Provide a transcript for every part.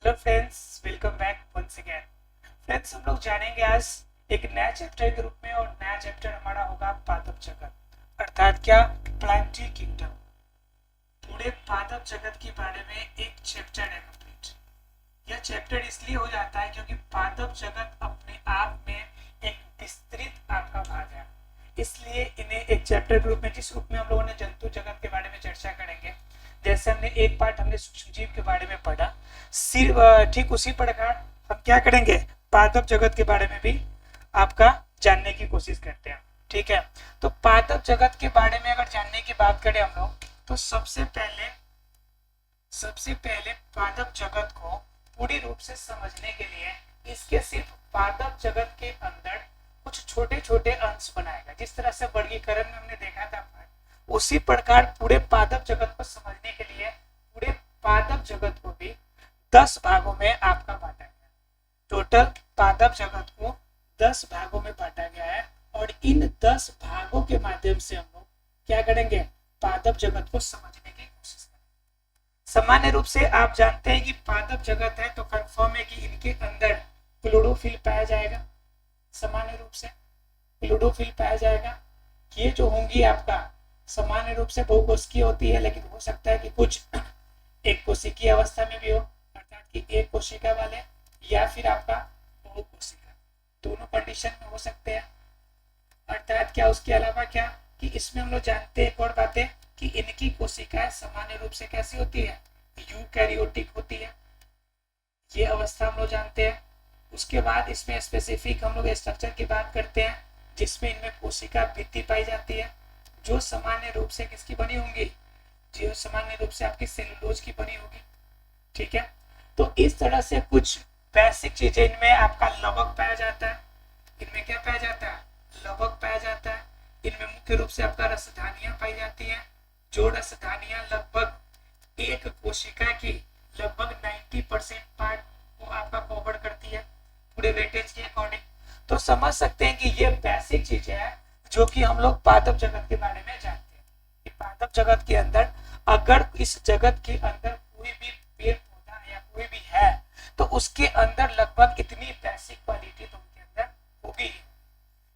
Hello friends, welcome back once again. Friends, हम लोग जानेंगे आज एक नया चैप्टर के रूप में, और नया चैप्टर हमारा होगा पादप जगत, अर्थात क्या, प्लांटी किंगडम। पूरे पादप जगत के बारे में एक चैप्टर है कंप्लीट। यह चैप्टर इसलिए हो जाता है क्योंकि पादप जगत अपने आप में एक विस्तृत आपका भाग है, इसलिए इन्हें एक चैप्टर के रूप में, जिस रूप में हम लोगों ने जंतु जगत के बारे में चर्चा करेंगे, जैसे हमने एक पार्ट हमने सूक्ष्म जीव के बारे में पढ़ा, सिर्फ ठीक उसी प्रकार हम क्या करेंगे, पादप जगत के बारे में भी आपका जानने की कोशिश करते हैं। ठीक है, तो पादप जगत के बारे में अगर जानने की बात करें हम लोग, तो सबसे पहले पादप जगत को पूरी रूप से समझने के लिए इसके सिर्फ पादप जगत के अंदर कुछ छोटे छोटे अंश बनाएगा। जिस तरह से वर्गीकरण में हमने देखा था, उसी प्रकार पूरे पादप जगत को समझने के लिए पूरे पादप जगत को भी 10 भागों में आपका बांटा गया। टोटल पादप जगत को 10 भागों में बांटा गया है, और इन 10 भागों के माध्यम से हम लोग क्या करेंगे, पादप जगत को समझने की कोशिश करेंगे। सामान्य रूप से आप जानते हैं कि पादप जगत है तो कंफर्म है कि इनके अंदर क्लोरोफिल पाया जाएगा। सामान्य रूप से क्लोरोफिल पाया जाएगा। ये जो होंगी आपका सामान्य रूप से बहुकोशिकीय होती है, लेकिन हो सकता है कि कुछ एक कोशिकीय अवस्था में भी हो, अर्थात कि एक कोशिका वाले, या फिर आपका बहुकोशिका, दोनों कंडीशन में हो सकते हैं। अर्थात क्या, उसके अलावा क्या कि इसमें हम लोग जानते हैं एक और बात है कि इनकी कोशिकाएं सामान्य रूप से कैसी होती है, यूकैरियोटिक होती है। ये अवस्था हम लोग जानते हैं। उसके बाद इसमें स्पेसिफिक हम लोग स्ट्रक्चर की बात करते हैं, जिसमें इनमें कोशिका भित्ति पाई जाती है, जो सामान्य रूप से किसकी बनी होंगी, जो सामान्य रूप से आपकी सेलुलोज की बनी होगी। ठीक है, तो इस तरह से कुछ बेसिक चीजें, इनमें आपका लवक पाया जाता है। इनमें क्या पाया जाता है, लवक पाया जाता है। इनमें मुख्य रूप से आपका रसधानियां पाई जाती हैं, जो रसधानियां लगभग एक कोशिका की लगभग 90% पार्ट को आपका कवर करती है पूरे वेटेज के अकॉर्डिंग। तो समझ सकते हैं कि ये बेसिक चीजें हैं जो कि हम लोग पादप जगत के बारे में जानते हैं कि पादप जगत के अंदर, अगर इस जगत के अंदर कोई भी पेड़ पौधा या कोई भी है, तो उसके अंदर लगभग इतनी बेसिक क्वालिटी तो उनके अंदर होगी।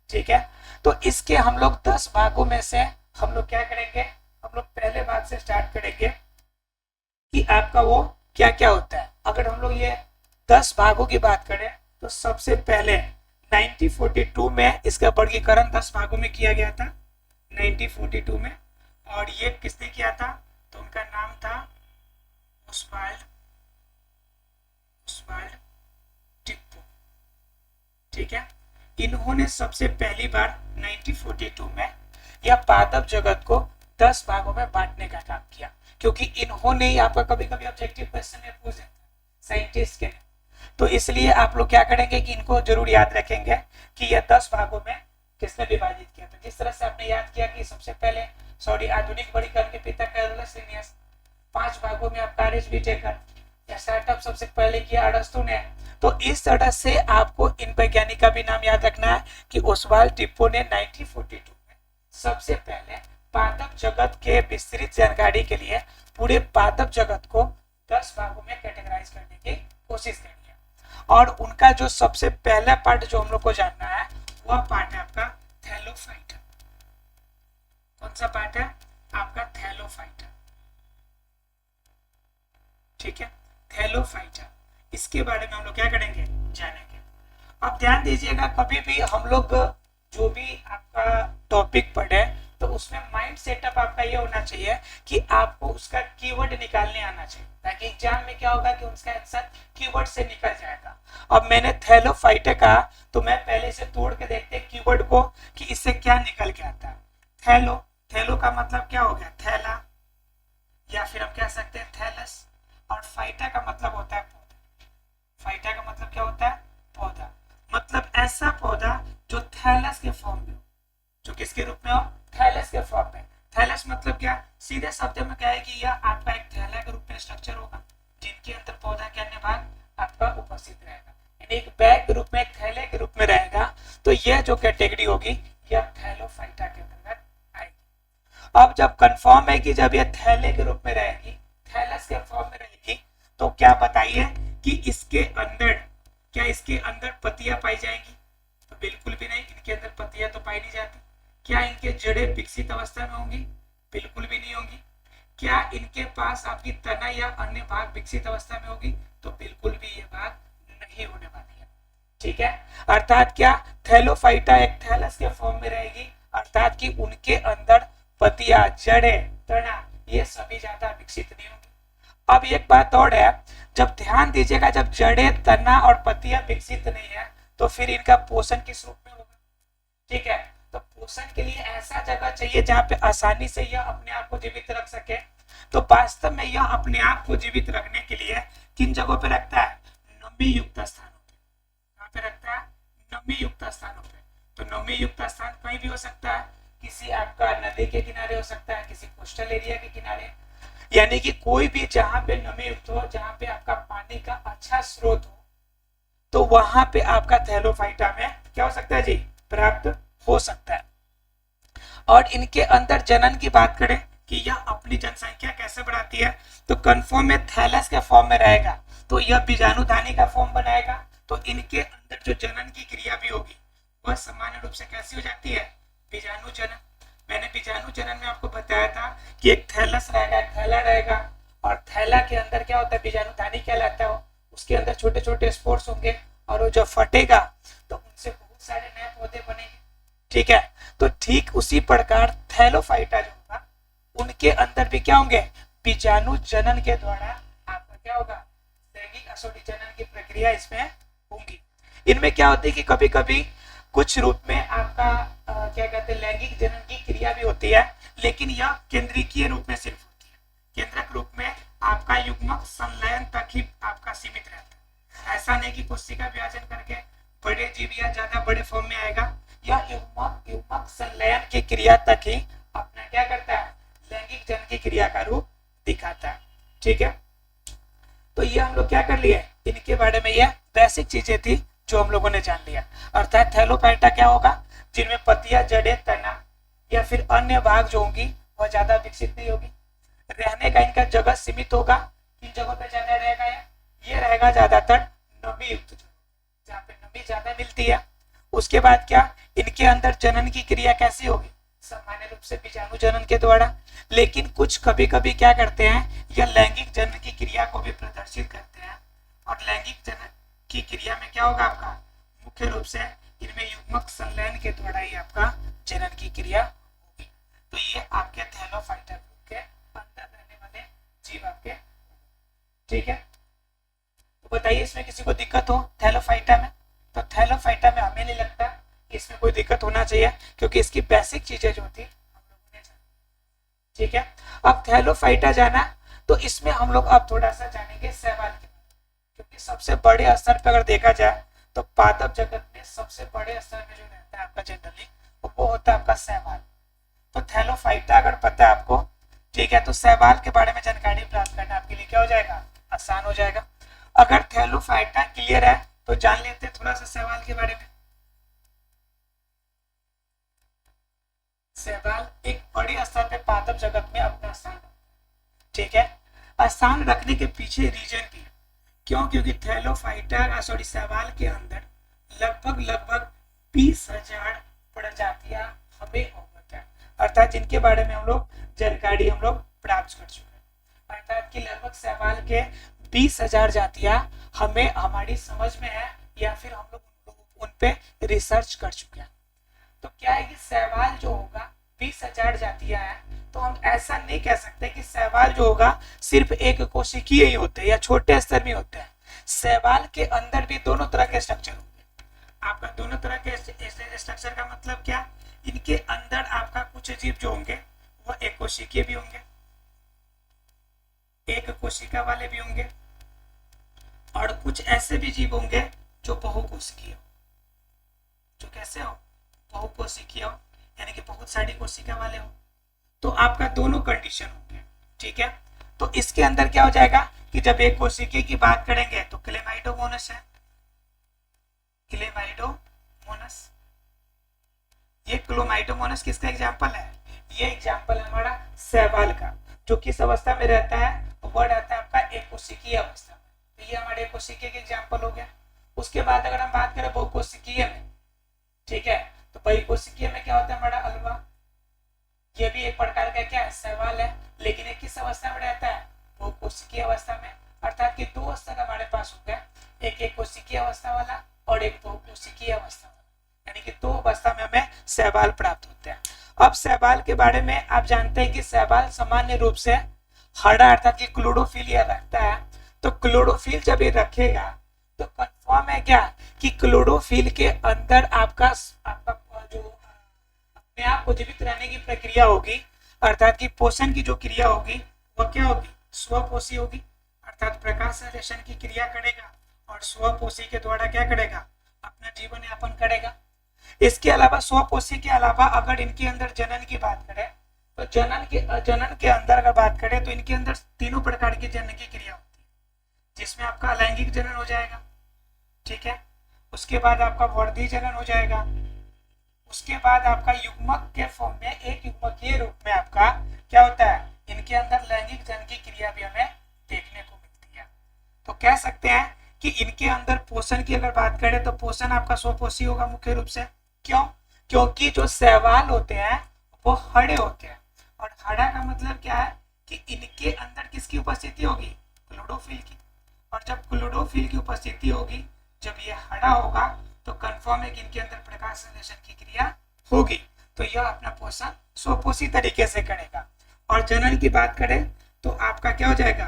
ठीक है, तो इसके हम लोग 10 भागों में से हम लोग क्या करेंगे, हम लोग पहले भाग से स्टार्ट करेंगे कि आपका वो क्या क्या होता है। अगर हम लोग ये 10 भागों की बात करें, तो सबसे पहले 1942 में इसका वर्गीकरण 10 भागों में किया गया था, 1942 में। और ये किसने किया था, तो उनका नाम था ओस्वाल्ड टिप्पो। ठीक है, इन्होंने सबसे पहली बार 1942 में यह पादप जगत को 10 भागों में बांटने का काम किया, क्योंकि इन्होंने ही आपका कभी कभी ऑब्जेक्टिव क्वेश्चन में पूछ देता है साइंटिस्ट के, तो इसलिए आप लोग क्या करेंगे कि इनको जरूर याद रखेंगे कि यह 10 भागों में किसने विभाजित किया था। जिस तरह से आपने याद किया कि सबसे पहले आधुनिक वर्गीकरण के पिता कैरोलस लिनियस, 5 भागों में आपका आर एच व्हिटेकर, या स्टार्टअप सबसे पहले किया अरस्तु ने। तो इस तरह से आपको इन वैज्ञानिक का भी नाम याद रखना है कि ओस्वाल्ड टिप्पो ने 1942 में सबसे पहले पादप जगत के विस्तृत जानकारी के लिए पूरे पादप जगत को 10 भागों में कैटेगराइज करने की कोशिश करी। और उनका जो सबसे पहला पार्ट जो हम लोग को जानना है, वह पार्ट है आपका थैलोफाइटा। कौन सा पार्ट है, आपका थैलोफाइटा। ठीक है, थैलोफाइटा, इसके बारे में हम लोग क्या करेंगे, जानेंगे। अब ध्यान दीजिएगा, कभी भी हम लोग जो भी आपका टॉपिक पढ़े, तो उसमें माइंड सेटअप आपका ये होना चाहिए कि आपको उसका कीवर्ड निकालने आना चाहिए, ताकि एग्जाम में क्या होगा कि उसका आंसर कीवर्ड से निकल जाएगा। अब मैंने थैलोफाइटा कहा, तो मैं पहले से तोड़ के देखते हैं कीवर्ड को कि इससे क्या निकल के आता है। थैलो का मतलब क्या हो गया, थैला, या फिर हम कह सकते हैं थैलस। और फाइटा का मतलब होता है पौधा। फाइटा का मतलब क्या होता है, पौधा। मतलब ऐसा पौधा जो थैलस के फॉर्म में हो, जो किसके रूप में हो, थैलस के फॉर्म में। थैलस मतलब क्या, सीधे शब्द में क्या है कि यह आपका एक थैला के रूप में स्ट्रक्चर होगा, जिनके अंदर पौधा के अन्य भाग आपका उपस्थित रहेगा, यानी एक बैग के रूप में, एक थैले के रूप में रहेगा। तो यह जो कैटेगरी होगी, यह थैलोफाइटा के अंतर्गत आएगी। अब जब कंफर्म है कि जब यह थैले के रूप में रहेगी, थैलस के फॉर्म में रहेगी, तो क्या बताइए कि इसके अंदर क्या इसके अंदर पत्तियां पाई जाएंगी? तो बिल्कुल भी नहीं, इनके अंदर पत्तियां तो पाई नहीं जाती। क्या इनके जड़ें विकसित अवस्था में होंगी? बिल्कुल भी नहीं होंगी। क्या इनके पास आपकी तना या अन्य भाग विकसित अवस्था में होगी? तो बिल्कुल भी ये भाग नहीं होने वाली है। ठीक है, अर्थात क्या थैलोफाइटा एक थैलस के फॉर्म में रहेगी, अर्थात कि उनके अंदर पत्तियां, जड़ें, तना ये सभी ज्यादा विकसित नहीं होंगी। अब एक बात और है, जब ध्यान दीजिएगा, जब जड़ें, तना और पत्तियां विकसित नहीं है तो फिर इनका पोषण किस रूप में होगा? ठीक है, तो पोषण के लिए ऐसा जगह चाहिए जहां पे आसानी से यह अपने आप को जीवित रख सके। तो वास्तव में यह अपने आप को जीवित रखने के लिए किन जगहों पे रखता है? नमी युक्त स्थानों पे। कहां पे रखता है? नमी युक्त स्थानों पे। तो नमी युक्त स्थान कहीं भी हो सकता है, किसी आपका नदी के किनारे हो सकता है, किसी कोस्टल एरिया के किनारे, यानी कि कोई भी जहां पे नमी युक्त हो, जहां पे आपका पानी का अच्छा स्रोत हो, तो वहां पे आपका थैलोफाइटा में क्या हो सकता है जी? प्राप्त हो सकता है। और इनके अंदर जनन की बात करें कि यह अपनी जनसंख्या कैसे बढ़ाती है, तो कन्फर्म में थैलस के फॉर्म में रहेगा, तो यह बीजाणुधानी का फॉर्म बनाएगा। तो इनके अंदर जो जनन की क्रिया भी होगी वह सामान्य रूप से कैसी हो जाती है? बीजाणु जनन। मैंने बीजाणु जनन में आपको बताया था कि एक थैलस रहेगा, एक थैला रहेगा, और थैला के अंदर क्या होता है? बीजाणुधानी कहलाता है। उसके अंदर छोटे छोटे स्पोर्स होंगे और वो जब फटेगा तो उनसे बहुत सारे नए पौधे बनेंगे। ठीक है, तो ठीक उसी प्रकार थैलोफाइटा जो होगा उनके अंदर भी क्या होंगे? बीजाणु जनन के द्वारा आपका क्या होगा? लैंगिक असोडिजनन की प्रक्रिया इसमें होंगी। इनमें क्या होती है कि कभी कभी कुछ रूप में आपका क्या कहते हैं, लैंगिक जनन की क्रिया भी होती है, लेकिन यह केंद्रीय रूप में सिर्फ होती है। केंद्रक रूप में आपका युग्मक संलयन तक ही आपका सीमित रहता है। ऐसा नहीं कि कोशिका विभाजन करके बड़े जीव या ज्यादा बड़े फॉर्म में आएगा। यह युग्मक संलयन की क्रिया तक ही अपना क्या करता है? लैंगिक जनन की क्रिया का रूप दिखाता है। ठीक है, तो ये हम लोग क्या कर लिए, इनके बारे में यह बेसिक चीजें थी जो हम लोगों ने जान लिया। अर्थात थैलोफाइटा क्या होगा? जिनमें पत्तियां, जड़ें, तना या फिर अन्य भाग जो होंगी वह ज्यादा विकसित नहीं होगी। रहने का इनका जगह सीमित होगा। किन जगहों पे ज्यादा रहेगा? ये रहेगा ज्यादातर नमी युक्त जगह, जहाँ पे नमी ज्यादा मिलती है। उसके बाद क्या, इनके अंदर जनन की क्रिया कैसी होगी? सामान्य रूप से बीजाणु जनन के द्वारा, लेकिन कुछ कभी कभी क्या करते हैं, यह लैंगिक जनन की क्रिया को भी प्रदर्शित करते हैं। और लैंगिक जनन की क्रिया में क्या होगा आपका? मुख्य रूप से इनमें युग्मक संलयन के द्वारा ही आपका जनन की क्रिया होगी। तो ये आपके थैलोफाइटा ग्रुप के अंदर रहने वाले जीव आपके। ठीक है, तो बताइए इसमें किसी को दिक्कत हो थैलोफाइटा में? तो थैलोफाइटा में हमें नहीं लगता कि इसमें कोई दिक्कत होना चाहिए, क्योंकि इसकी बेसिक चीजें जो थी हम लोगों ने जानी। ठीक है, अब थैलोफाइटा जाना, तो इसमें हम लोग अब थोड़ा सा जानेंगे शैवाल के बारे में, क्योंकि सबसे बड़े स्तर पर अगर देखा जाए तो पादप जगत में सबसे बड़े स्तर में जो रहता है आपका जनरली वो होता है आपका शैवाल। तो थैलोफाइटा अगर पता है आपको, ठीक है, तो शैवाल के बारे में जानकारी प्राप्त करना आपके लिए क्या हो जाएगा? आसान हो जाएगा। अगर थैलोफाइटा क्लियर है तो जान लेते हैं थोड़ा सा शैवाल के बारे में। शैवाल एक बड़े स्तर पे पादप जगत में अपना स्थान, ठीक है, स्थान रखने के पीछे रीजन भी है। क्यों? क्योंकि थैलोफाइटा शैवाल के अंदर लगभग 20,000 प्रजातियां हमें अवगत है, अर्थात जिनके बारे में हम लोग जानकारी हम लोग प्राप्त कर चुके हैं। अर्थात कि लगभग शैवाल के 20,000 जातियां हमें हमारी समझ में है, या फिर हम लोग उन पे रिसर्च कर चुके हैं। तो क्या है कि शैवाल जो होगा 20,000 जातियां हैं, तो हम ऐसा नहीं कह सकते कि शैवाल जो होगा सिर्फ एक कोशिकीय ही होते हैं या छोटे स्तर में होते हैं। शैवाल के अंदर भी दोनों तरह के स्ट्रक्चर होंगे। आपका दोनों तरह के स्ट्रक्चर का मतलब क्या? इनके अंदर आपका कुछ जीव जो होंगे वह एक कोशिकीय भी होंगे, एक कोशिका वाले भी होंगे, और कुछ ऐसे भी जीव होंगे जो बहुकोशिकीय हो। जो कैसे हो? बहुकोशिकीय हो, यानी कि बहुत सारी कोशिका वाले हो। तो आपका दोनों कंडीशन होंगे। ठीक है, तो इसके अंदर क्या हो जाएगा कि जब एक कोशिकीय की बात करेंगे तो क्लेमाइडोमोनस है, क्लेमाइडोमोनस। ये क्लोमाइडोमोनस किसका एग्जांपल है? ये एग्जांपल है हमारा शैवाल का, जो किस अवस्था में रहता है? वह रहता है आपका एक कोशिकीय अवस्था में। ये हमारे कोशिकीय के एग्जाम्पल हो गया। उसके बाद अगर हम बात करें बहुकोशिकीय में, ठीक है, तो बहुकोशिकीय में क्या होता है हमारा अल्वा, ये भी एक प्रकार का क्या है, शैवाल है, लेकिन ये किस अवस्था में रहता है, बहुकोशिकीय अवस्था में। अर्थात कि दो अवस्था हमारे पास हो गया, एक कोशिकीय अवस्था वाला और एक बहुकोशिकीय अवस्था वाला, यानी कि दो अवस्था में हमें शैवाल प्राप्त होते हैं। अब शैवाल के बारे में आप जानते हैं कि शैवाल सामान्य रूप से हरा अर्थात कि क्लोरोफिल या रखता है। तो क्लोरोफिल जब ये रखेगा तो कंफर्म है क्या कि क्लोरोफिल के अंदर आपका जो अपने आप को जीवित रहने की प्रक्रिया होगी, अर्थात कि पोषण की जो क्रिया होगी वो क्या होगी, स्वपोषी होगी, अर्थात प्रकाश संश्लेषण की क्रिया करेगा और स्वपोषी के द्वारा क्या करेगा, अपना जीवन यापन करेगा। इसके अलावा स्वपोषी के अलावा अगर इनके अंदर जनन की बात करें तो जनन के अंदर अगर बात करें तो इनके अंदर तीनों प्रकार की जनन की क्रिया होती है, जिसमें आपका अलैंगिक जनन हो जाएगा, ठीक है, उसके बाद आपका वर्धी जनन हो जाएगा, उसके बाद आपका युग्मक के फॉर्म में एक युग्मकीय रूप में आपका क्या होता है, इनके अंदर लैंगिक जनन की क्रिया भी हमें देखने को मिलती है। तो कह सकते हैं कि इनके अंदर पोषण की अगर बात करें तो पोषण आपका स्वपोषी होगा मुख्य रूप से। क्यों? क्योंकि जो शैवाल होते हैं वो हरे होते हैं, और हरा का मतलब क्या है कि इनके अंदर किसकी उपस्थिति होगी, क्लोरोफिल की, और जब क्लोरोफिल की उपस्थिति होगी, जब ये हरा होगा तो कंफर्म है कि इनके अंदर प्रकाश संश्लेषण की क्रिया होगी, तो यह अपना पोषण स्वपोषी तरीके से करेगा। और जनन की बात करें तो आपका क्या हो जाएगा,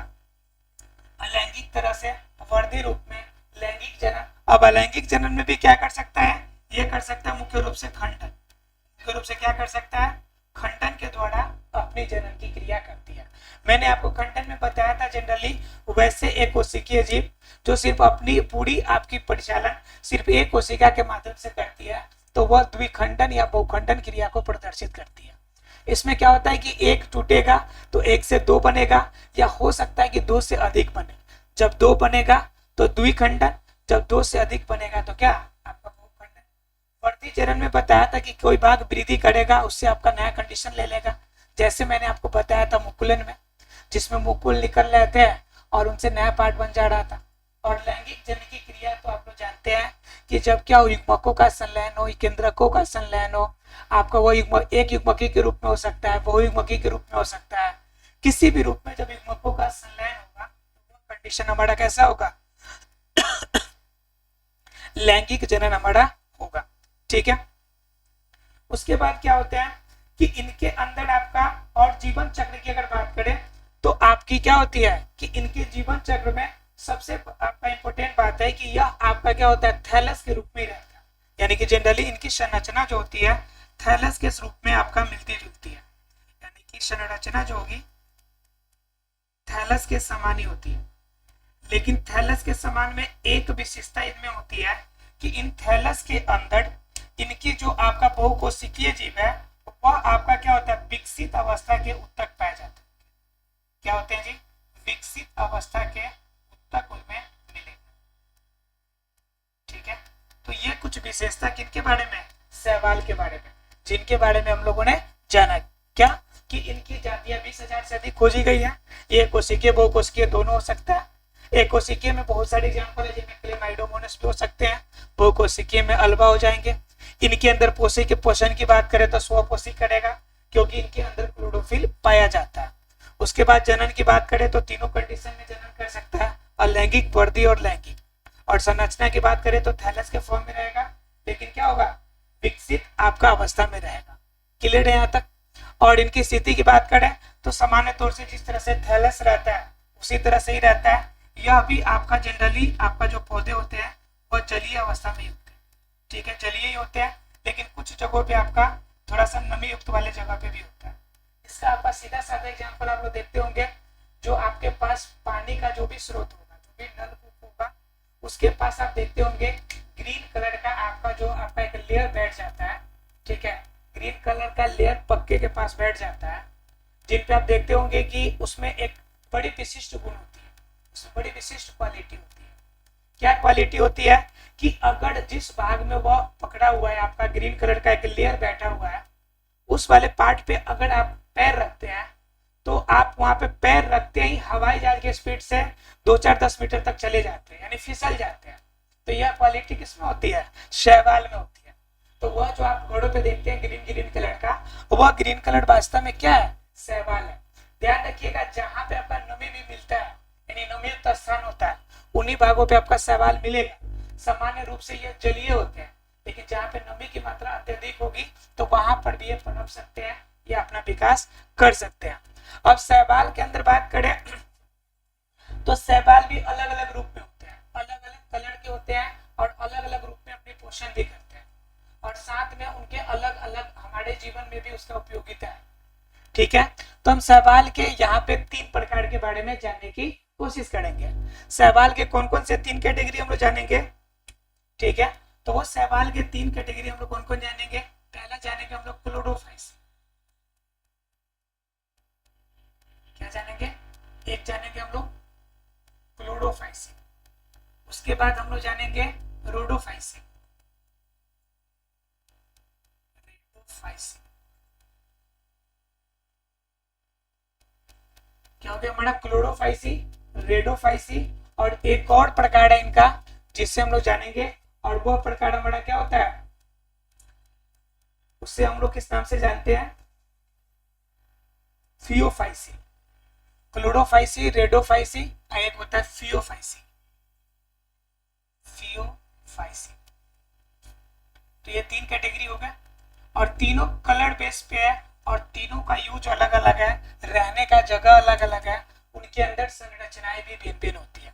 अलैंगिक तरह से वर्धी रूप में लैंगिक जनन। अब अलैंगिक जनन में भी क्या कर सकता है, ये कर सकता है मुख्य रूप से खंडन, मुख्य रूप से क्या कर सकता है, खंडन के द्वारा अपनी जनन की क्रिया करती है। मैंने आपको खंडन में बताया था जनरली वैसे एक कोशिकीय जीव जो सिर्फ अपनी पूरी आपकी परिचालन सिर्फ एक कोशिका के माध्यम से करती है, तो वह द्विखंडन या बहुखंडन क्रिया को प्रदर्शित करती है। इसमें क्या होता है कि एक टूटेगा तो एक से दो बनेगा, या हो सकता है कि दो से अधिक बने। जब दो बनेगा तो द्विखंडन, जब दो से अधिक बनेगा तो क्या, आपका बहुखंडन। वर्धी चरण में बताया था कि कोई भाग वृद्धि करेगा उससे आपका नया कंडीशन ले लेगा, जैसे मैंने आपको बताया था मुकुलन में, जिसमें मुकुल निकल रहे थे और उनसे नया पार्ट बन जा रहा था। और लैंगिक जनन की क्रिया तो आप लोग जानते हैं कि जब क्या हो, युग्मकों का संलयन हो, केंद्रकों का संलयन हो, आपका वो युग्मक एक युग्मकी के रूप में हो सकता है, बहुयुग्मकी के रूप में हो सकता है, किसी भी रूप में जब युग्मकों का संलयन होगा तो वो कंडीशन हमारा कैसा होगा, लैंगिक जनन हमारा होगा, ठीक है। उसके बाद क्या होते हैं कि इनके अंदर आपका और जीवन चक्र की अगर बात करें तो आपकी क्या होती है कि इनके जीवन चक्र में सबसे आपका इंपॉर्टेंट बात है कि यह आपका क्या होता है, थैलस के रूप में रहता है, यानी कि जनरली इनकी संरचना जो होती है थैलस के रूप में आपका मिलती जुलती है, यानी कि संरचना जो होगी थैलस के समान ही होती है। लेकिन थैलस के समान में एक विशेषता इनमें होती है कि इन थैलस के अंदर इनकी जो आपका बहुकोशिकीय जीव है वह आपका क्या होता है, विकसित अवस्था के उत्तक पाए जाते हैं। क्या होते हैं जी, विकसित अवस्था के उत्तक उनमें मिलेंगे, ठीक है। तो ये कुछ विशेषता किनके बारे में, शैवाल के बारे में, जिनके बारे में हम लोगों ने जाना क्या कि इनकी जातियां 20,000 से अधिक खोजी गई है। ये कोशिकीय बहुकोशिकीय दोनों हो सकता है। एक कोशिकीय में बहुत सारे एग्जाम्पल है जिनमें क्लेमाइडोमोनास भी हो सकते हैं, बहुकोशिकीय में अल्वा हो जाएंगे। इनके अंदर पोषी के पोषण की बात करें तो स्वपोषी करेगा क्योंकि इनके अंदर क्लोरोफिल पाया जाता है। उसके बाद जनन की बात करें तो तीनों कंडीशन में जनन कर सकता है, अलैंगिक, वर्धी और लैंगिक। और संरचना की बात करें तो थैलस के फॉर्म में रहेगा, लेकिन क्या होगा, विकसित आपका अवस्था में रहेगा। क्लियर है यहाँ तक। और इनकी स्थिति की बात करें तो सामान्य तौर से जिस तरह से थैलस रहता है उसी तरह से ही रहता है। यह भी आपका जनरली आपका जो पौधे होते हैं वह जलीय अवस्था में ही होते हैं, ठीक है, जलीय ही होते हैं, लेकिन कुछ जगहों पे आपका थोड़ा सा नमी युक्त वाले जगह पे भी होता है। इसका आपका सीधा साधा एग्जाम्पल आप लोग देखते होंगे, जो आपके पास पानी का जो भी स्रोत होगा, जो भी नलकूप होगा, उसके पास आप देखते होंगे ग्रीन कलर का आपका जो आपका एक लेयर बैठ जाता है, ठीक है, ग्रीन कलर का लेयर पक्के के पास बैठ जाता है, जिन पे आप देखते होंगे कि उसमें एक बड़ी विशिष्ट गुण होती है, उसमें बड़ी विशिष्ट क्वालिटी होती है। क्या क्वालिटी होती है कि अगर जिस भाग में वह पकड़ा हुआ है, आपका ग्रीन कलर का एक लेयर बैठा हुआ है, उस वाले पार्ट पे अगर आप पैर रखते हैं तो आप वहां पे पैर रखते ही हवाई जहाज की स्पीड से 2-4-10 मीटर तक चले जाते हैं, यानी फिसल जाते हैं। तो यह क्वालिटी किसमें होती है? शैवाल में होती है। तो वह जो आप घोड़ों पे देखते हैं ग्रीन ग्रीन कलर का, वह ग्रीन कलर वास्तव में क्या है? शैवाल है। ध्यान रखिएगा, जहां पे आपका नमी भी मिलता है, यानी नमीयुक्त स्थान होता है, उन्हीं भागों पे आपका शैवाल मिलेगा। सामान्य रूप से ये जलीय होते हैं, लेकिन जहाँ पे नमी की मात्रा अत्यधिक होगी तो वहां पर भी ये पनप सकते हैं या अपना विकास कर सकते हैं। अब शैवाल के अंदर बात करें तो शैवाल भी अलग अलग रूप में होते हैं, अलग अलग कलर के होते हैं और अलग अलग रूप में अपनी पोषण भी करते हैं, और साथ में उनके अलग अलग हमारे जीवन में भी उसका उपयोगिता है। ठीक है, तो हम शैवाल के यहाँ पे 3 प्रकार के बारे में जानने की कोशिश करेंगे। शैवाल के कौन कौन से 3 कैटेगरी हम लोग जानेंगे? ठीक है, तो वो शैवाल के 3 कैटेगरी हम लोग कौन कौन जानेंगे? पहला जानेंगे हम लोग क्लोरोफाइसी। क्या जानेंगे? एक जानेंगे हम लोग क्लोरोफाइसी, उसके बाद हम लोग जानेंगे रोडोफाइसी। क्या हो गया हमारा? क्लोरोफाइसी, रेडोफाइसी, और एक और प्रकार है इनका जिससे हम लोग जानेंगे, और वह प्रकार हमारा क्या होता है? उससे हम लोग किस नाम से जानते हैं? फियोफाइसी। क्लोरोफाइसी, रेडोफाइसी, एक होता है फियोफाइसी। फियोफाइसी, तो ये 3 कैटेगरी हो गए, और तीनों कलर बेस पे है, और तीनों का यूज अलग अलग है, रहने का जगह अलग अलग है, उनके अंदर संरचनाएं भी भिन्न भिन्न होती है।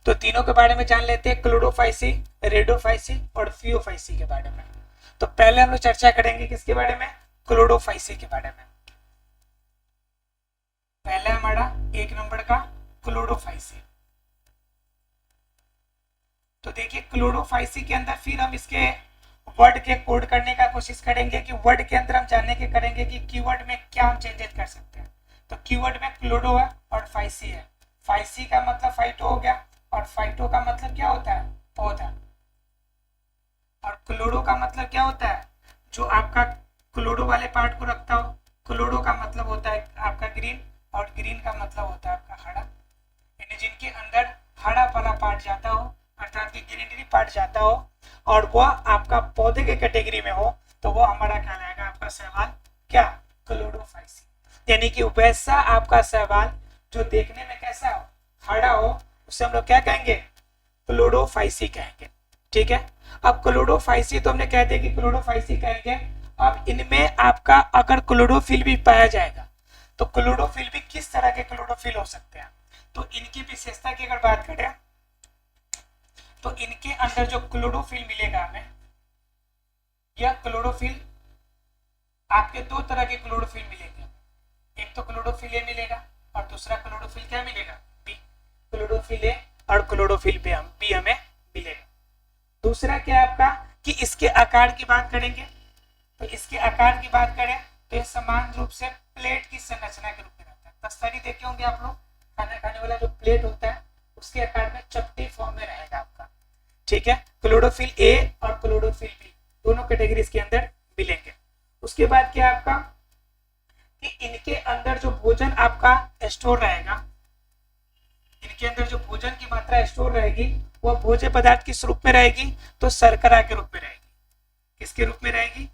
तो तीनों के बारे में जान लेते हैं, क्लोरोफाइसी, रेडोफाइसी और फियोफाइसी के बारे में। तो पहले हम लोग चर्चा करेंगे किसके बारे में? क्लोरोफाइसी के बारे में। पहला हमारा 1 नंबर का क्लोरोफाइसी। तो देखिए क्लोरोफाइसी के अंदर फिर हम इसके वर्ड के कोड करने का कोशिश करेंगे कि वर्ड के अंदर हम जानने के करेंगे कि कीवर्ड में क्या हम चेंजेस कर सकते हैं। तो कीवर्ड में क्लोरो है और फाइसी है। फाइसी का मतलब फाइटो हो गया, और फाइटो का मतलब क्या होता है? पौधा। और क्लोरो का मतलब क्या होता है? जो आपका क्लोरो वाले पार्ट को रखता हो। क्लोरो का मतलब होता है आपका ग्रीन, और ग्रीन का मतलब होता है आपका हरा, यानी जिनके अंदर हरा वाला पार्ट जाता हो, अर्थात कि ग्रीनरी पार्ट जाता हो, और वह आपका पौधे के कैटेगरी में हो, तो वो हमारा कहलाएगा आपका शैवाल क्या? क्लोरोफाइसी। यानी कि वैसा आपका शैवाल जो देखने में कैसा हो? हरा हो, उसे हम लोग क्या कहेंगे? क्लोरोफाइसी कहेंगे। ठीक है, अब क्लोरोफाइसी तो हमने कह दिया कि क्लोरोफाइसी कहेंगे। अब इनमें आपका अगर क्लोरोफिल भी पाया जाएगा, तो क्लोरोफिल भी किस तरह के क्लोरोफिल हो सकते हैं? तो इनकी विशेषता की अगर बात करें तो इनके अंदर जो क्लोरोफिल मिलेगा हमें, यह क्लोरोफिल आपके 2 तरह के क्लोरोफिल मिलेंगे। एक तो क्लोरोफिल ए मिलेगा, और दूसरा क्लोरोफिल क्या मिलेगा? बी। क्लोरोफिल ए और क्लोरोफिल बी हमें मिलेगा। दूसरा क्या है आपका कि इसके आकार की बात करेंगे, तो इसके आकार की बात करें तो यह समान रूप से प्लेट की संरचना के रूप में रहता है। तस्तरी देखे होंगे आप लोग, खाना खाने वाला जो प्लेट होता है उसके आकार में चपटी फॉर्म में रहेगा आपका। ठीक है, क्लोरोफिल ए और क्लोरोफिल बी दोनों कैटेगरी के अंदर मिलेंगे। उसके बाद क्या आपका कि इनके अंदर जो भोजन आपका स्टोर रहेगा, इनके अंदर जो भोजन की मात्रा स्टोर रहेगी, वह भोज्य पदार्थ किस रूप में रहेगी? तो शर्करा के रूप में रहेगी। किसके रूप में रहेगी?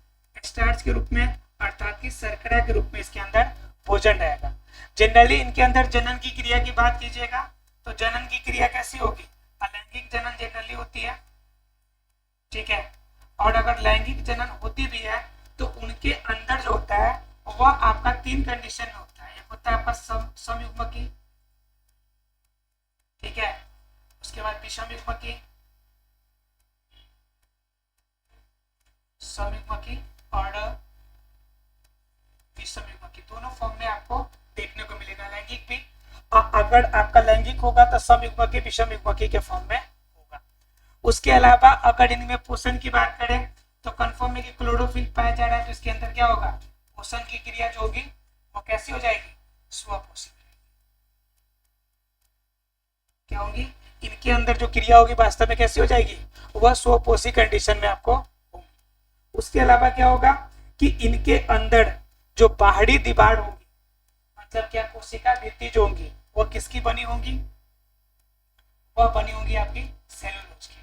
स्टार्च के रूप में, अर्थात कि शर्करा के रूप में इसके अंदर भोजन रहेगा। जनरली इनके अंदर जनन की क्रिया की बात कीजिएगा तो जनन की क्रिया कैसी होगी? अलैंगिक जनन जनरली होती है। ठीक है, और अगर लैंगिक जनन होती भी है तो उनके अंदर जो होता है वह आपका 3 कंडीशन में होता है। एक होता है आपका समयुग्मकी, ठीक है, उसके बाद विषमयुग्मकी, समयुग्मकी और विषमयुग्मकी, दोनों फॉर्म में आपको देखने को मिलेगा। लैंगिक भी अगर आपका लैंगिक होगा तो समयुग्मकी विषमयुग्मकी के फॉर्म में होगा। उसके अलावा अगर इनमें पोषण की बात करें तो कंफर्म है कि क्लोरोफिल पाया जा रहा है, तो इसके अंदर क्या होगा? पोषण की क्रिया जो होगी वो कैसी हो जाएगी? स्वपोषी। क्या होगी? इनके अंदर जो क्रिया होगी वास्तव में कैसी हो जाएगी? वह स्वपोषी कंडीशन में आपको होगी। उसके अलावा क्या होगा कि इनके अंदर जो बाहरी दीवार होगी, मतलब क्या कोशिका भित्ति जो होंगी वो किसकी बनी होंगी, वह बनी होंगी आपकी सेलुलोज की।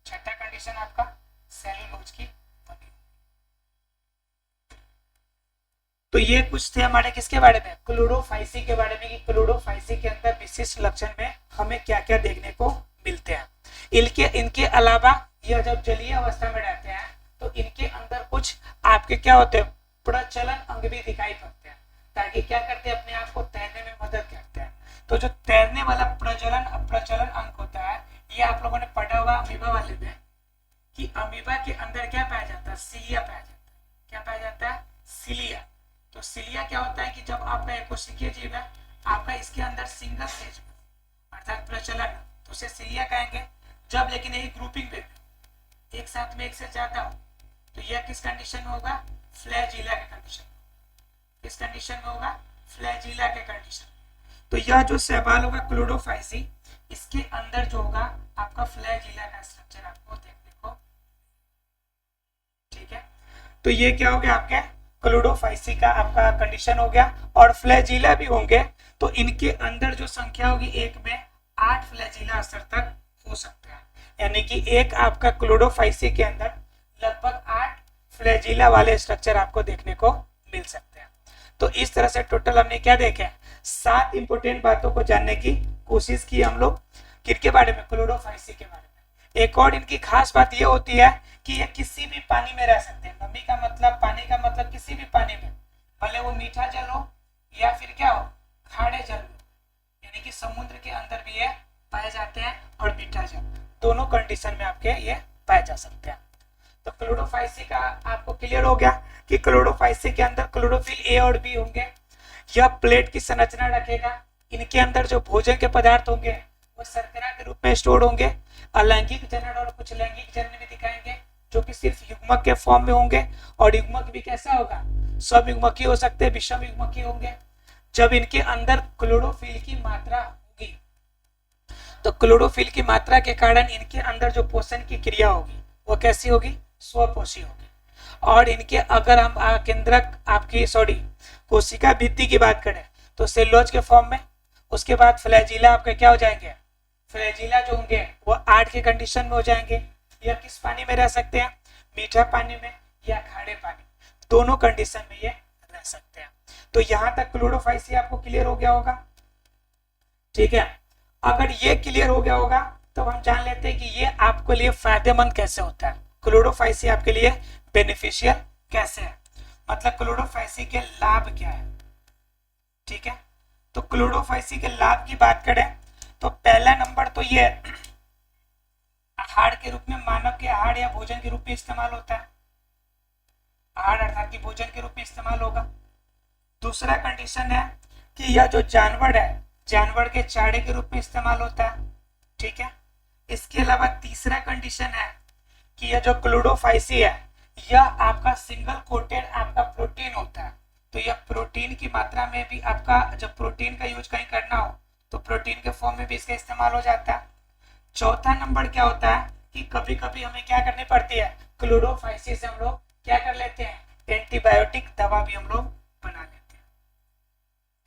छठा कंडीशन आपका सेलुलोज की बनी। तो ये कुछ थे हमारे किसके बारे में, क्लोरोफाइसी के बारे में, कि क्लोरोफाइसी के अंदर विशिष्ट लक्षण में हमें क्या क्या देखने को मिलते हैं। इनके अलावा यह जब जलीय अवस्था में रहते हैं तो इनके अंदर कुछ आपके क्या होते हैं, प्रचलन अंग भी दिखाई पड़ते हैं, ताकि क्या करते हैं, अपने आप को तैरने में मदद करते हैं। तो जो तैरने वाला प्रचलन अंग होता है, ये आप लोगों ने पढ़ा होगा अमीबा वाले में, कि अमीबा के अंदर क्या पाया जाता है, सिलिया पाया जाता है। क्या पाया जाता है, सिलिया। तो सिलिया क्या होता है कि जब आपका एकोशिकीय जीव है आपका, इसके अंदर सिंगल स्टेज अर्थात प्रचलन, तो उसे सिलिया कहेंगे। जब लेकिन यही ग्रुपिंग में एक साथ में एक से ज्यादा हो तो यह किस कंडीशन में होगा, फ्लैजिला के कंडीशन। किस कंडीशन में होगा, फ्लैजिला के कंडीशन। तो यह जो शैवाल होगा क्लोरोफाइसी, इसके अंदर जो होगा आपका फ्लैजिला का स्ट्रक्चर आपको देखने को, ठीक है। तो ये क्या हो गया आपके क्लोरोफाइसी का आपका कंडीशन हो गया। और फ्लैजिला भी होंगे तो इनके अंदर जो संख्या होगी एक में 8 फ्लैजिला स्तर तक हो सकते हैं, यानी कि एक आपका क्लोरोफाइसी के अंदर लगभग 8 फ्लैजिला वाले स्ट्रक्चर आपको देखने को मिल सकते हैं। तो इस तरह से टोटल हमने क्या देखे, 7 इंपोर्टेंट बातों को जानने की कोशिश की हम लोग किसके बारे में, क्लोरोफाइसी के बारे में। एक और इनकी खास बात यह होती है कि ये किसी भी पानी में रह सकते हैं। नमी का मतलब, पानी का मतलब किसी भी पानी में, भले वो मीठा जल हो या फिर क्या हो, खारे जल हो, यानी कि समुद्र के अंदर भी ये पाए जाते हैं और मीठा जल, दोनों कंडीशन में आपके ये पाए जा सकते हैं। तो क्लोरोफाइसी का आपको क्लियर हो गया कि क्लोरोफाइसी के अंदर क्लोरोफिल ए और बी होंगे। यह प्लेट की संरचना रखेगा। इनके अंदर जो भोजन के पदार्थ होंगे वो शर्करा के रूप में स्टोर होंगे। अलैंगिक जनन और कुछ लैंगिक जनन भी दिखाएंगे, जो कि सिर्फ युग्मक के फॉर्म में होंगे। और युग्मक भी कैसा होगा, सब युग्मकी हो सकते हैं, विषम युग्मकी होंगे। जब इनके अंदर क्लोरोफिल की मात्रा होगी तो क्लोरोफिल की मात्रा के कारण इनके अंदर जो पोषण की क्रिया होगी वो कैसी होगी, स्वपोषी होगी। और इनके अगर हम केंद्रक आपकी कोशिका भित्ति की बात करें तो सेलुलोज के फॉर्म में। उसके बाद फ्लैजिला आपके क्या हो जाएंगे, फ्लैजिला जो होंगे वो 8 के कंडीशन में हो जाएंगे। यह किस पानी में रह सकते हैं, मीठा पानी में या खारे पानी, दोनों कंडीशन में ये रह सकते हैं। तो यहां तक क्लोरोफाइसी आपको क्लियर हो गया होगा, ठीक है। अगर ये क्लियर हो गया होगा तो हम जान लेते हैं कि ये आपके लिए फायदेमंद कैसे होता है, क्लोरोफाइसी आपके लिए बेनिफिशियल कैसे है, मतलब क्लोरोफाइसी के लाभ क्या है, ठीक है। तो क्लोरोफाइसी के लाभ की बात करें तो पहला नंबर तो ये आहार के रूप में, मानव के आहार या भोजन के रूप में इस्तेमाल होता है। आहार अर्थात कि भोजन के रूप में इस्तेमाल होगा। दूसरा कंडीशन है कि यह जो जानवर है, जानवर के चारे के रूप में इस्तेमाल होता है, ठीक है। इसके अलावा तीसरा कंडीशन है कि यह जो क्लोरोफाइसी है यह आपका सिंगल कोटेड आपका प्रोटीन होता है। तो यह प्रोटीन की मात्रा में भी आपका, जब प्रोटीन का यूज कहीं करना हो तो प्रोटीन के फॉर्म में भी इसका इस्तेमाल हो जाता है। चौथा नंबर क्या होता है कि कभी कभी हमें क्या करनी पड़ती है, क्लोरोफाइसी से हम लोग क्या कर लेते हैं, एंटीबायोटिक दवा भी हम लोग बना लेते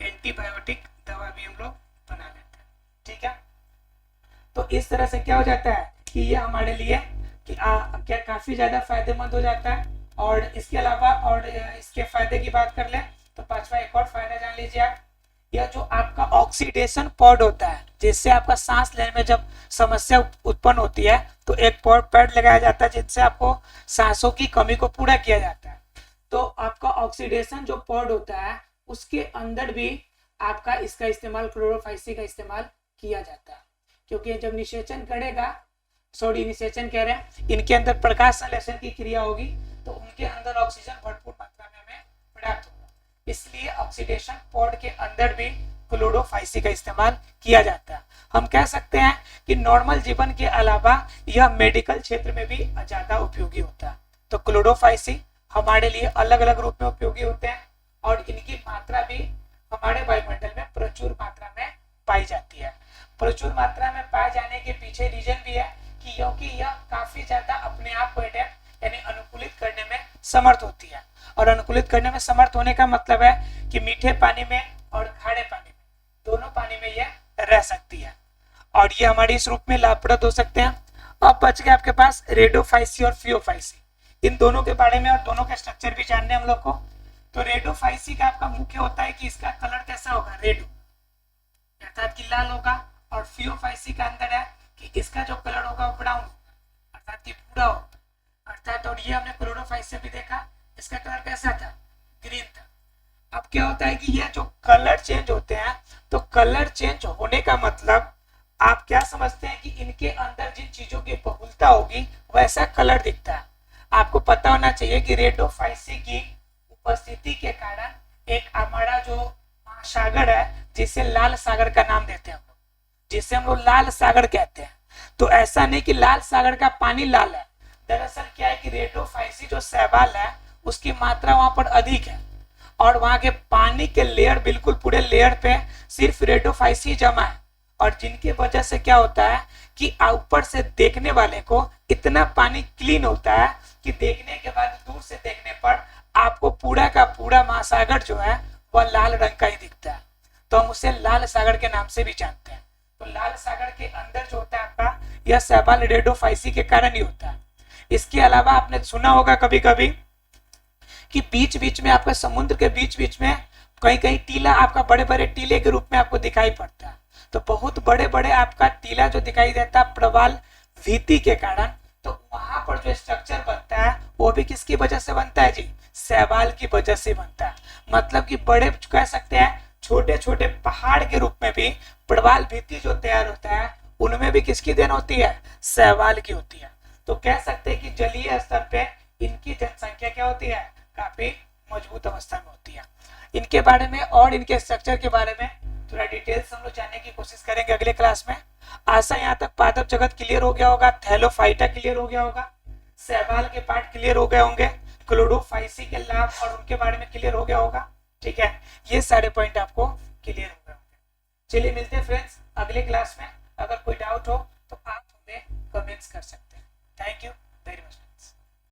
हैं, एंटीबायोटिक दवा भी हम लोग बना लेते हैं, ठीक है। तो इस तरह से क्या हो जाता है कि ये हमारे लिए कि क्या काफी ज्यादा फायदेमंद हो जाता है। और इसके अलावा और इसके फायदे की बात कर ले तो पांचवा एक और फायदा जान लीजिए आप, यह जो आपका ऑक्सीडेशन पॉड होता है, जिससे आपका सांस लेने में जब समस्या उत्पन्न होती है तो एक पैड लगाया जाता है जिससे आपको सांसों की कमी को पूरा किया जाता है। तो आपका ऑक्सीडेशन जो पॉड होता है उसके अंदर भी आपका इसका इस्तेमाल, क्लोरोफाइसी का इस्तेमाल किया जाता है, क्योंकि जब निषेचन करेगा, निषेचन कह रहे हैं, इनके अंदर प्रकाश संश्लेषण की क्रिया होगी तो उनके अंदर ऑक्सीजन भरपूर मात्रा में हमें प्राप्त होगा। इसलिए ऑक्सीडेशन पॉड के अंदर भी क्लोरोफाइसी का इस्तेमाल किया जाता है। हम कह सकते हैं कि नॉर्मल जीवन के अलावा यह मेडिकल क्षेत्र में भी ज्यादा उपयोगी होता है। तो क्लोरोफाइसी हमारे लिए अलग अलग रूप में उपयोगी होते हैं और इनकी मात्रा भी हमारे वायुमंडल में प्रचुर मात्रा में पाई जाती है। प्रचुर मात्रा में पाए जाने के पीछे रीजन भी है कि क्योंकि यह काफी ज्यादा अपने आप को एडेप्ट यानी अनुकूलित करने में समर्थ होती है। और अनुकूलित करने में समर्थ होने का मतलब है कि मीठे पानी में और ये हमारे इस रूप में लाभप्रद हो सकते हैं। अब बच गया आपके पास रेडोफाइसी और फियोफाइसी, इन दोनों के बारे में और दोनों का स्ट्रक्चर भी जानने हम लोग को। तो रेडोफाइसी का आपका मुख्य होता है कि इसका कलर कैसा होगा, रेड अर्थात कि लाल होगा, और फियोफाइसी का अंदर है कि इसका जो कलर होगा वो ब्राउन अर्थात कि भूरा होगा अर्थात। और ये हमने क्लोरोफाइस से भी देखा, इसका कलर कैसा था, ग्रीन था। अब क्या होता है कि ये जो कलर चेंज होते हैं, तो कलर चेंज होने का मतलब आप क्या समझते हैं कि इनके अंदर जिन चीजों की बहुलता होगी वैसा कलर दिखता है। आपको पता होना चाहिए कि रेडोफाइसी की उपस्थिति के कारण एक हमारा जो महासागर है जिसे लाल सागर का नाम देते हैं हम लोग, जिसे हम लोग लाल सागर कहते हैं। तो ऐसा नहीं कि लाल सागर का पानी लाल है, दरअसल क्या है कि रेडोफाइसी जो शैवाल है उसकी मात्रा वहां पर अधिक है, और वहां के पानी के लेयर बिल्कुल पूरे लेयर पे सिर्फ रेडोफाइसी जमा है, और जिनकी वजह से क्या होता है कि ऊपर से देखने वाले को इतना पानी क्लीन होता है कि देखने के बाद दूर से देखने पर आपको पूरा का पूरा महासागर जो है वह लाल रंग का ही दिखता है। तो हम उसे लाल सागर के नाम से भी जानते हैं। तो लाल सागर के अंदर जो होता है आपका यह शैवाल रेडोफाइसी के कारण ही होता है। इसके अलावा आपने सुना होगा कभी कभी कि बीच बीच में आपका समुद्र के बीच बीच में कहीं कहीं टीला आपका बड़े बड़े टीले के रूप में आपको दिखाई पड़ता है। तो बहुत बड़े बड़े आपका टीला जो दिखाई देता है प्रवाल भीति के कारण, तो वहां पर जो स्ट्रक्चर बनता है वो भी किसकी वजह से बनता है जी, शैवाल की वजह से बनता है। मतलब कि बड़े कह सकते हैं छोटे छोटे पहाड़ के रूप में भी प्रवाल भीति जो तैयार होता है उनमें भी किसकी देन होती है, शैवाल की होती है। तो कह सकते हैं कि जलीय स्तर पे इनकी जनसंख्या क्या होती है, काफी मजबूत अवस्था में होती है। इनके बारे में और इनके स्ट्रक्चर के बारे में थोड़ा डिटेल्स हम लोग जानने की कोशिश करेंगे अगले क्लास में। आशा यहाँ तक पादप जगत क्लियर हो गया होगा, थैलोफाइटा क्लियर हो गया होगा, शैवाल के पार्ट क्लियर हो गए होंगे, क्लोरोफाइसी के लाभ और उनके बारे में क्लियर हो गया होगा। ठीक है, ये सारे पॉइंट आपको क्लियर हो गए होंगे। चलिए मिलते हैं फ्रेंड्स अगले क्लास में। अगर कोई डाउट हो तो आप हमें कमेंट्स कर सकते हैं। Thank you.